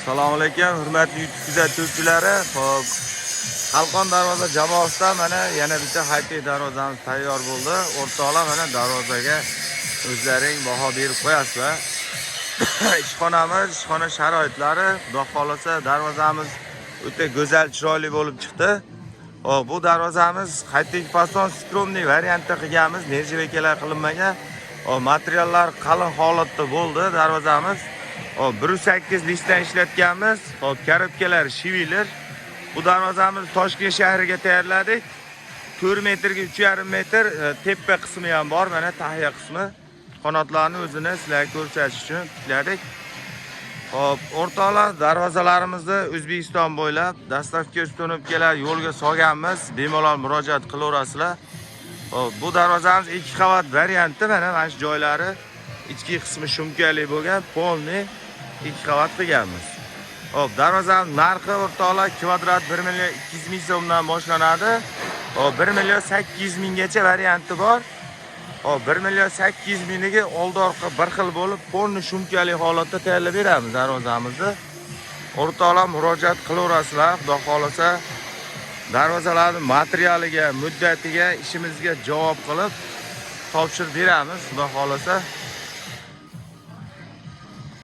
Assalomu alaykum, hurmatli YouTube kuzatuvchilari. Xo'p, Qalqon darvoza jamoasidan mana yana bitta haytli darvozamiz tayyor bo'ldi. O'rtoqlar mana darvozaga o'zlaring baho berib qo'yasizlar. Ishxona sharoitlari, xudo xolasa darvozamiz o'ta go'zal, chiroyli bo'lib chiqdi. Hop, bu darvozamiz haytli fason skromniy variantda qilganmiz, nержавейкалар qilinmagan. Materiallar qalin holatda bo'ldi darvozamiz. 1.8 listdan ishlatganmiz. Hop, karobkalar shiviler. Bu darvozamiz Toshkent shahriga tayyorladik. 4 metrga 3.5 metr tepa qismi ham bor, mana tahiya qismi. Qanotlarni o'zini sizlarga ko'rsatish uchun tikladik. Hop, o'rtoqlar, darvozalarimizni O'zbekiston bo'ylab dastavka ustunovkalar yo'lga solganmiz. Bemalol murojaat qilaverasizlar. Hop, bu darvozamiz 2 qavat varianti, mana shu joylari ichki qismi shumkali bo'lgan, polni 2 qavat qilganmiz. Hop, darvozamiz narxi o'rtoqlar kvadrat 1 million 200 ming so'mdan boshlanadi. Hop, 1 million 800 minggacha varianti bor. Hop, 1 million 800 mingiga oldi-orqa bir xil bo'lib, polni shumkali holatda tayyorlab beramiz darvozamizni. O'rtoqlar murojaat qilaverasizlar, xudo xolasa darvozalarning materialiga, muddatiga, ishimizga javob qilib topshirib beramiz, xudo xolasa.